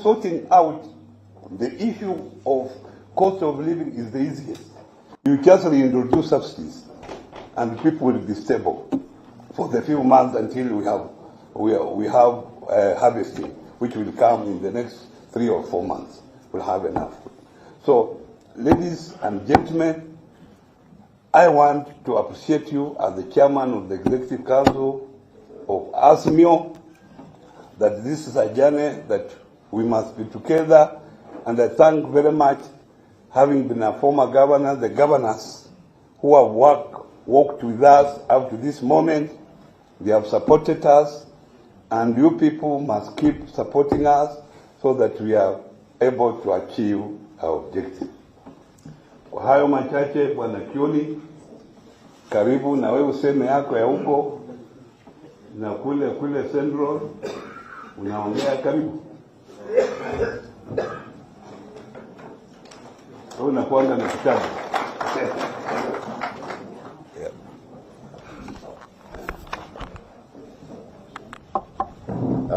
sorting out the issue of cost of living is the easiest. You just reintroduce subsidies, and people will be stable for the few months until we have harvesting, which will come in the next 3 or 4 months. We'll have enough. So, ladies and gentlemen, I want to appreciate you as the chairman of the Executive Council of Azimio, that this is a journey that we must be together, and I thank very much, having been a former governor, the governors who have worked with us up to this moment. They have supported us, and you people must keep supporting us so that we are able to achieve our objective. Kwa hayo machache, Bwana Kioni, karibu na wewe useme yako ya huko na kule Central unaongea, karibu. Unakuanga na kitabu.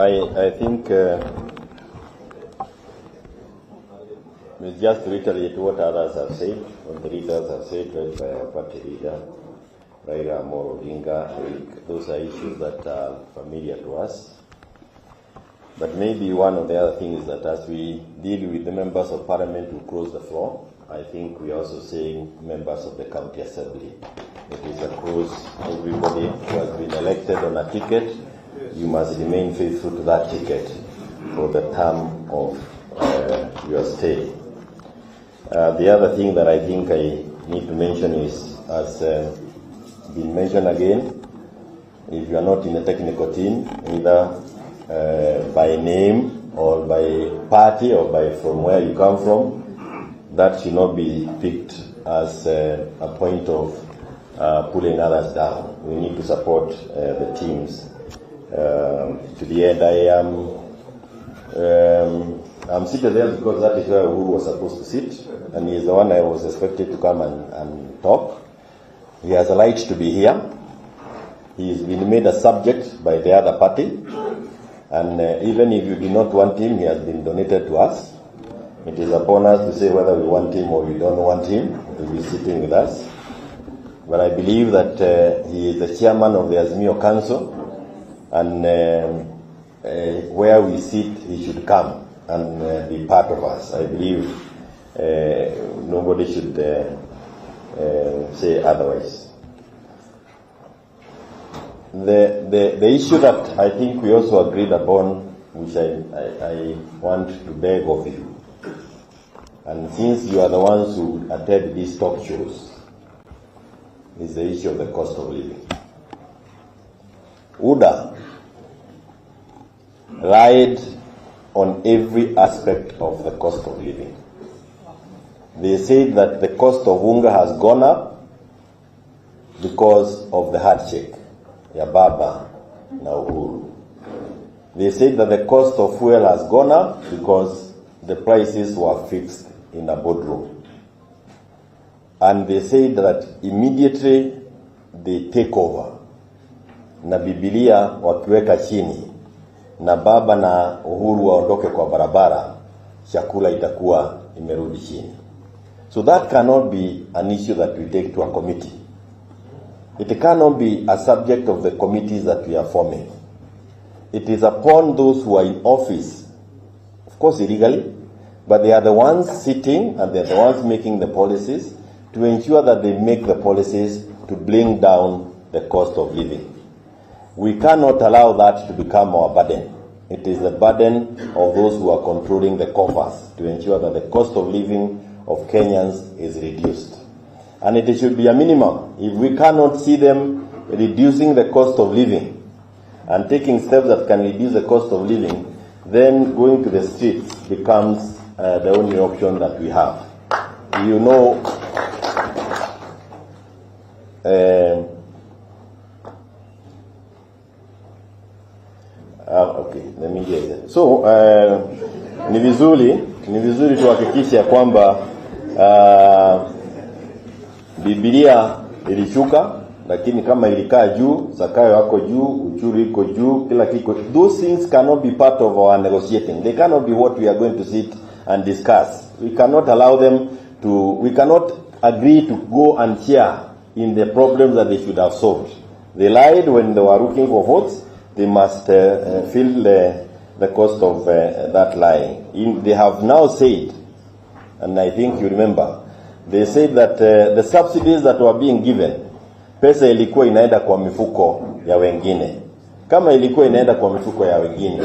I think we'll just reiterate what others have said, what the leaders have said, led by our party leader, Raila Odinga. I think those are issues that are familiar to us. But maybe one of the other things is that as we deal with the members of parliament who close the floor, I think we are also saying members of the county assembly. It is across everybody who has been elected on a ticket. You must remain faithful to that ticket for the term of your stay. The other thing that I think I need to mention is, as been mentioned again, if you are not in a technical team, either by name or by party or by from where you come from, that should not be picked as a point of pulling others down. We need to support the teams to the end. I'm seated there because that is where Uhuru was supposed to sit, and he is the one I was expected to come and talk. He has a right to be here. He has been made a subject by the other party, and even if you do not want him, he has been donated to us. It is upon us to say whether we want him or we don't want him. He will be sitting with us. But I believe that he is the chairman of the Azimio Council, and where we sit, he should come and be part of us. I believe nobody should say otherwise. The issue that I think we also agreed upon, which I want to beg of you, and since you are the ones who attend these talk shows, is the issue of the cost of living. UDA lied on every aspect of the cost of living. They said that the cost of unga has gone up because of the handshake, ya Baba na Uhuru. They said that the cost of fuel has gone up because the prices were fixed in a boardroom. And they said that immediately they take over, na Biblia wakiweka chini, na Baba na Uhuru waondoke kwa barabara, chakula itakuwa imerudi chini. So that cannot be an issue that we take to a committee. It cannot be a subject of the committees that we are forming. It is upon those who are in office, of course illegally, but they are the ones sitting and they are the ones making the policies to ensure that they make the policies to bring down the cost of living. We cannot allow that to become our burden. It is the burden of those who are controlling the coffers to ensure that the cost of living of Kenyans is reduced. And it should be a minimum. If we cannot see them reducing the cost of living and taking steps that can reduce the cost of living, then going to the streets becomes the only option that we have. You know, okay, let me get it. So, ni vizuri tuhakikishe kwamba Biblia ilishuka lakini kama ilikaa juu, zakayo wako juu, uchuru iko juu, kila kiko. Those things cannot be part of our negotiating. They cannot be what we are going to sit and discuss. We cannot allow them to, we cannot agree to go and share in the problems that they should have solved. They lied when they were looking for votes. They must feel the cost of that lying. They have now said, and I think you remember, they said that the subsidies that were being given, pesa ilikuwa inaenda kwa mifuko ya wengine. Kama ilikuwa inaenda kwa mifuko ya wengine,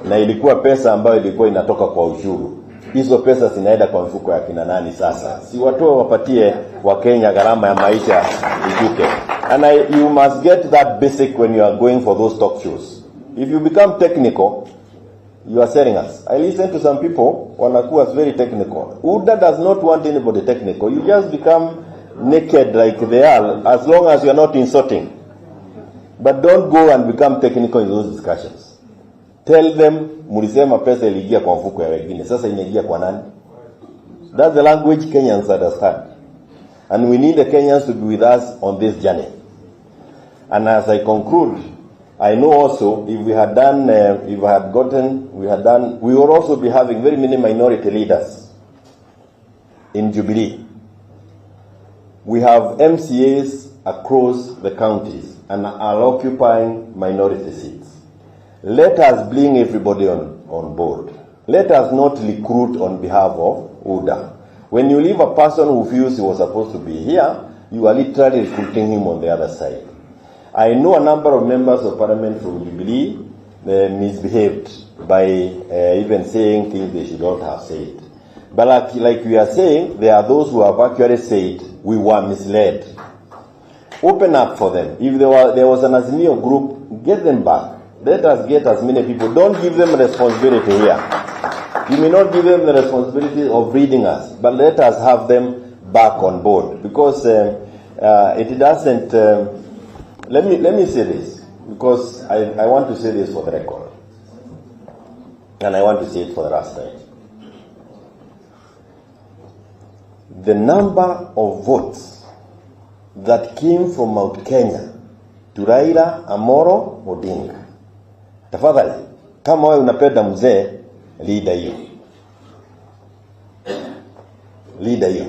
na ilikuwa pesa ambayo ilikuwa inatoka kwa ushuru, hizo pesa zinaenda kwa mifuko ya kina nani sasa? Si watu wapatie wa Kenya gharama ya maisha ijuke. And you must get that basic when you are going for those talk shows. If you become technical, you are selling us. I listen to some people, wanakuwa very technical. UDA does not want anybody technical. You just become naked like they are, as long as you are not insulting. But don't go and become technical in those discussions. Tell them, mulisema pesa iliingia kwa mfuko ya wengine. Sasa inaingia kwa nani? That's the language Kenyans understand. And we need the Kenyans to be with us on this journey. And as I conclude, I know also if we had done, we would also be having very many minority leaders in Jubilee. We have MCAs across the counties and are occupying minority seats. Let us bring everybody on board. Let us not recruit on behalf of UDA. When you leave a person who feels he was supposed to be here, you are literally recruiting him on the other side. I know a number of members of parliament from Jubilee misbehaved by even saying things they should not have said. But like we are saying, there are those who have actually said we were misled. Open up for them. If there was an Azimio group, get them back. Let us get as many people. Don't give them responsibility here. You may not give them the responsibility of reading us, but let us have them back on board. Because it doesn't... let me say this, because I want to say this for the record. And I want to say it for the last time. The number of votes that came from Mount Kenya to Raila Amolo Odinga. Tafadhali, kama wewe unapenda mzee, leader hiyo. Leader hiyo.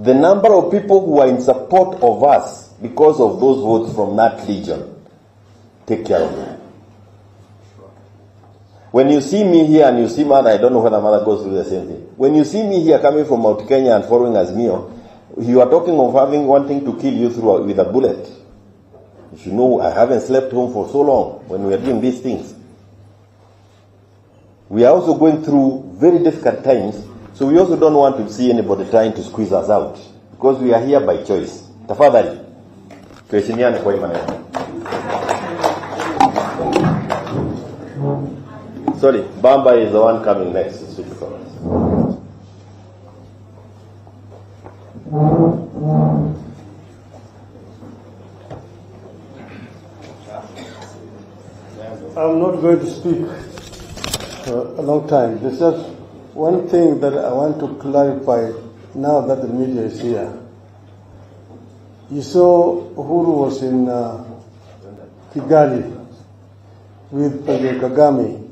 The number of people who are in support of us because of those votes from that region, take care of them. When you see me here and you see Mother, I don't know whether Mother goes through the same thing. When you see me here coming from Mount Kenya and following Azimio, you are talking of wanting to kill you with a bullet. If you know, I haven't slept home for so long when we are doing these things. We are also going through very difficult times, so we also don't want to see anybody trying to squeeze us out, because we are here by choice. Tafadhali, tuheshimiane kwa hii maneno. Sorry, Bamba is the one coming next to speak for us. I'm not going to speak for a long time. There's just one thing that I want to clarify now that the media is here. You saw Uhuru was in Kigali with President Kagame.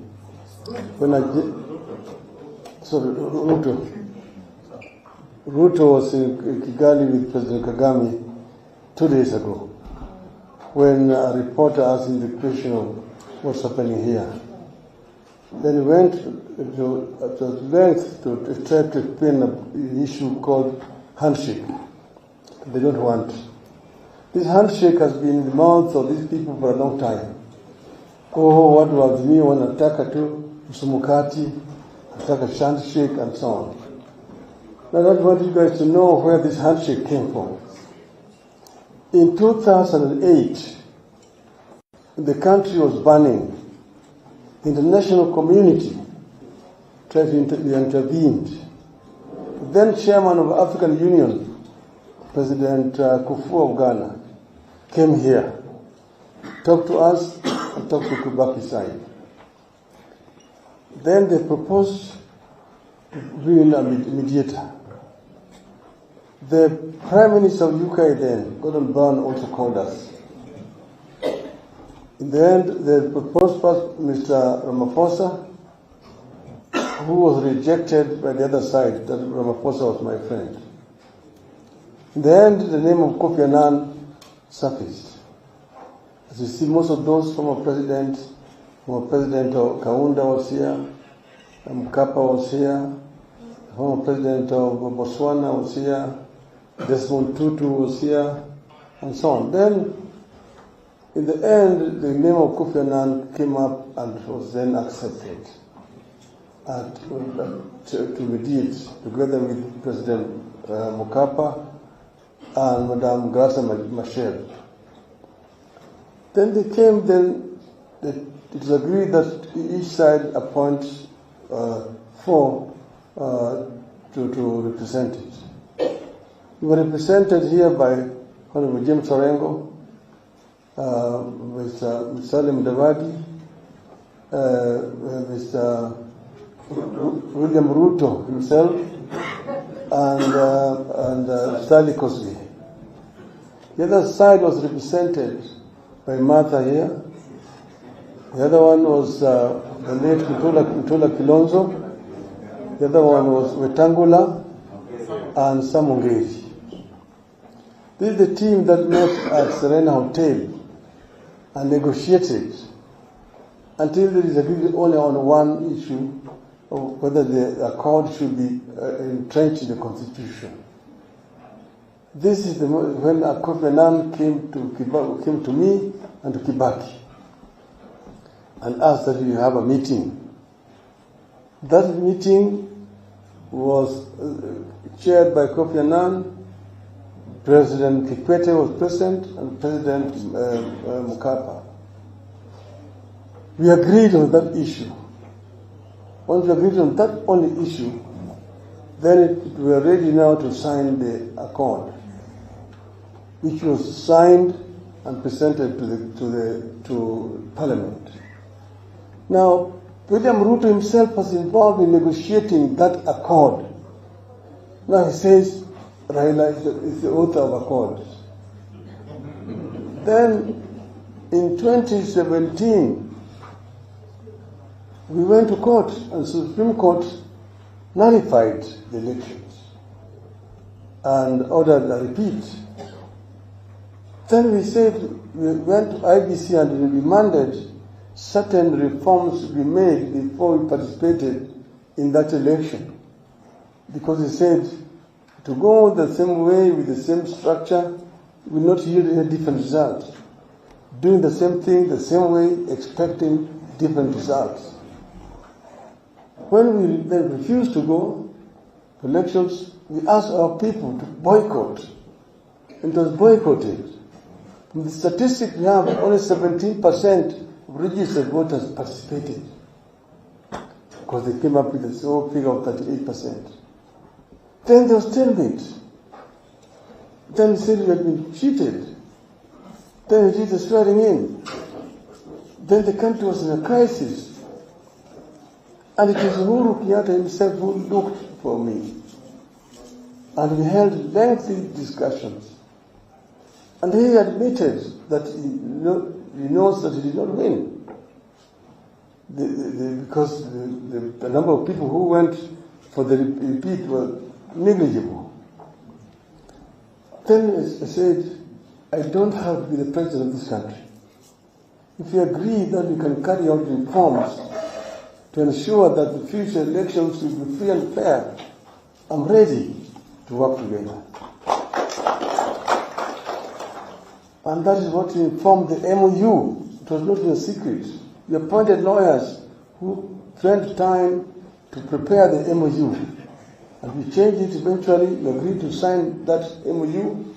Ruto was in Kigali with President Kagame 2 days ago, when a reporter asked him the question of what's happening here. Then he went to length to try to explain an issue called handshake. They don't want. This handshake has been in the mouths of these people for a long time. Oh, what do Azimio wanataka tu, msumukati, ataka handshake and so on. Now I want you guys to know where this handshake came from. In 2008, the country was burning. The international community tried to intervene. Then chairman of African Union, President Kufu of Ghana, came here, talked to us, and talked to Kibaki side. Then they proposed to bring in a mediator. The Prime Minister of UK then, Gordon Brown, also called us. In the end, the proposed Mr. Ramaphosa, who was rejected by the other side, that Ramaphosa was my friend. In the end, the name of Kofi Annan surfaced. As you see, most of those former President Kaunda was here, Mkapa was here, former President of Botswana was here, Desmond Tutu was here, and so on. Then, in the end, the name of Kofi Annan came up and was then accepted to mediate together with President Mkapa and Madame Graça Machel. Then they came, it was agreed that each side appoints four to represent it. We were represented here by Honorable James Orengo, Mr. Salim Davadi, Mr. William Ruto himself, and Stanley Cosby. The other side was represented by Martha here. The other one was the late Mutula Kilonzo. The other one was Wetangula and Samungeri. This is the team that met at Serena Hotel and negotiated until there is agreed only on one issue of whether the accord should be entrenched in the Constitution. This is when Kofi Annan came to me and to Kibaki and asked that we have a meeting. That meeting was chaired by Kofi Annan. President Kikwete was present and President Mkapa. We agreed on that issue. Once we agreed on that only issue, then we were ready now to sign the accord, which was signed and presented to Parliament. Now, William Ruto himself was involved in negotiating that accord. Now he says Raila is the author of accords. Then, in 2017, we went to court, and the Supreme Court nullified the elections and ordered a repeat. Then we said we went to IBC and we demanded certain reforms to be made before we participated in that election. Because they said to go the same way with the same structure will not yield any different results. Doing the same thing the same way, expecting different results. When we then refused to go to elections, we asked our people to boycott. It was boycotted. From the statistics we have, only 17% of registered voters participated, because they came up with a small figure of 38%. Then there was stalemate. Then we said we had been cheated. Then we did the swearing in. Then the country was in a crisis. And it was Uhuru Kenyatta himself who looked for me. And we held lengthy discussions. And he admitted that he knows that he did not win. Because the number of people who went for the repeat were negligible. Then I said, I don't have to be the president of this country. If we agree that we can carry out reforms to ensure that the future elections will be free and fair, I'm ready to work together. And that is what informed the MOU. It was not a secret. We appointed lawyers who spent time to prepare the MOU. And we changed it eventually. We agreed to sign that MOU.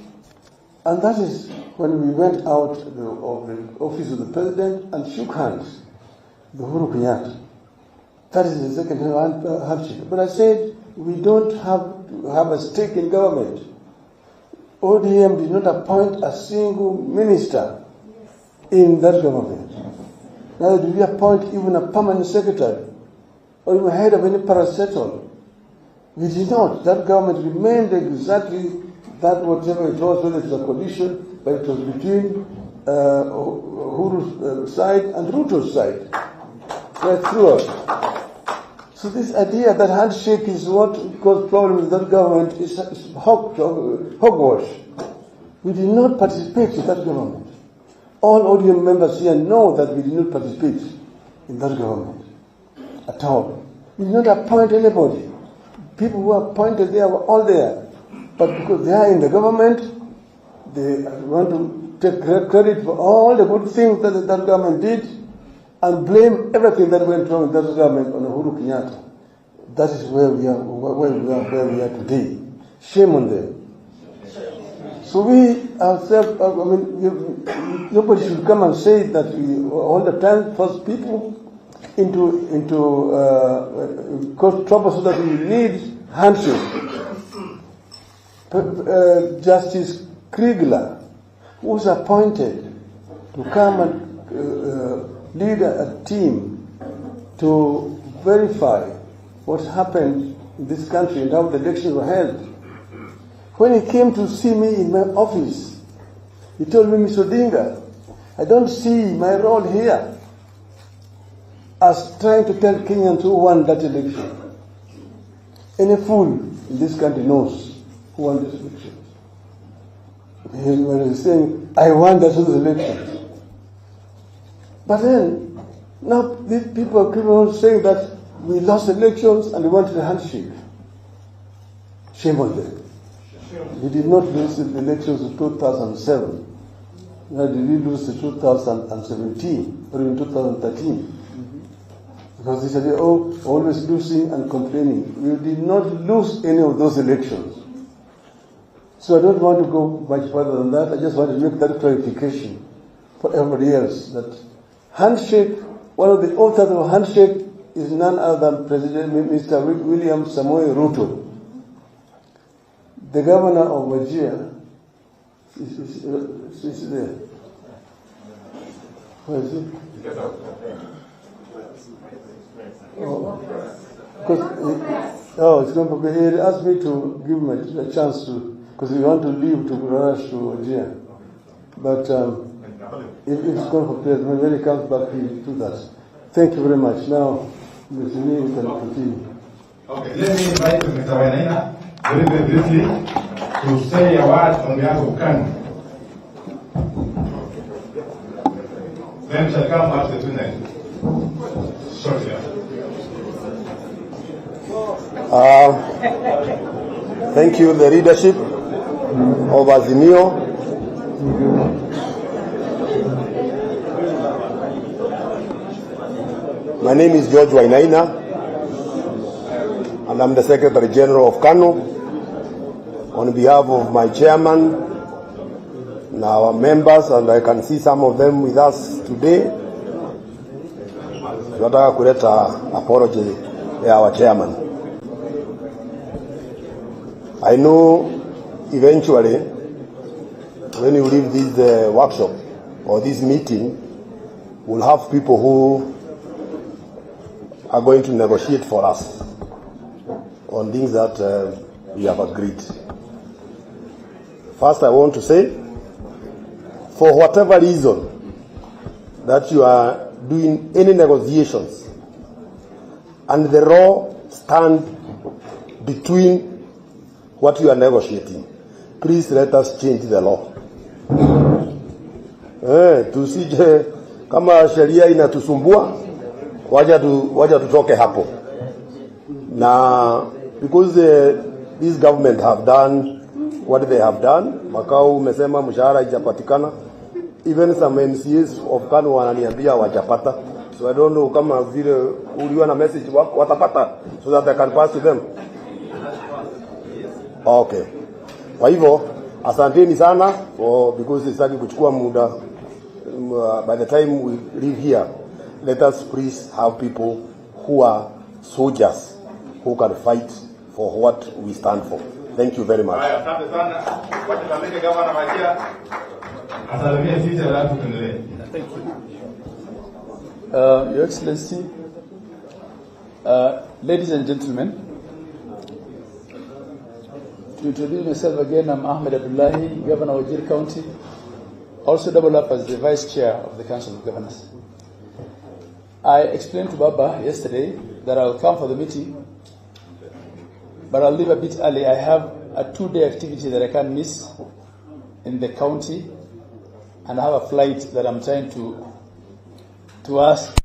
And that is when we went out of the office of the president and shook hands with Uhuru Kenyatta. That is the second handshake. But I said, we don't have to have a stake in government. ODM did not appoint a single minister in that government. Neither did we appoint even a permanent secretary or even head of any parastatal. We did not. That government remained exactly that whatever it was, whether it was a coalition, but it was between Uhuru's side and Ruto's side, right throughout. So this idea that handshake is what caused problems with that government is hogwash. We did not participate in that government. All ODM members here know that we did not participate in that government at all. We did not appoint anybody. People who were appointed there were all there. But because they are in the government, they want to take credit for all the good things that that government did and blame everything that went wrong in that government on Uhuru Kenyatta. That is where we are today. Shame on them. So we ourselves, nobody should come and say that we all the time force people into cause trouble so that we need handshake. Justice Kriegler was appointed to come and lead a team to verify what happened in this country and how the elections were held. When he came to see me in my office, he told me, Mr. Odinga, I don't see my role here as trying to tell Kenyans who won that election. Any fool in this country knows who won this election. When he's saying, I won that election. But then, now these people are keep on saying that we lost elections and we wanted a handshake. Shame on them. We did not lose the elections in 2007. Now did we lose in 2017 or in 2013? Because they said, oh, always losing and complaining. We did not lose any of those elections. So I don't want to go much further than that. I just want to make that clarification for everybody else that handshake, one of the authors of handshake is none other than President Mr. William Samoei Ruto. The governor of Wajir is there. Where is he? It's going to be. He asked me to give him a chance to, because we want to leave to rush to Wajir. But if it's going for prayer, when he comes back, he will do that. Thank you very much. Now, Mr. Lee, you can continue. Okay, let me invite Mr. Wainaina very, very briefly to say a word on behalf of KANU. Then we shall come back to the tonight. Shortly. Thank you, the leadership of Azimio. My name is George Wainaina, and I'm the Secretary General of KANU. On behalf of my chairman and our members, and I can see some of them with us today, tunataka kuleta apology ya our chairman. I know eventually when you leave this workshop or this meeting, we'll have people who are going to negotiate for us on things that we have agreed. First, I want to say, for whatever reason that you are doing any negotiations and the law stand between what you are negotiating, please let us change the law. Tusije kama sheria inatusumbua, waja tutoke hapo. Now, because this government have done what they have done, makao umesema mshahara haijapatikana, even some MCAs of KANU wananiambia wajapata. So I don't know kama vile uliona message watapata so that I can pass to them. Okay. Kwa hivyo asanteni sana because sitaki kuchukua muda. By the time we leave here, let us please have people who are soldiers who can fight for what we stand for. Thank you very much. Thank you. Your Excellency, ladies and gentlemen, To introduce myself again, I'm Ahmed Abdullahi, Governor of Wajir County, also double up as the Vice Chair of the Council of Governors. I explained to Baba yesterday that I'll come for the meeting, but I'll leave a bit early. I have a 2-day activity that I can't miss in the county, and I have a flight that I'm trying to ask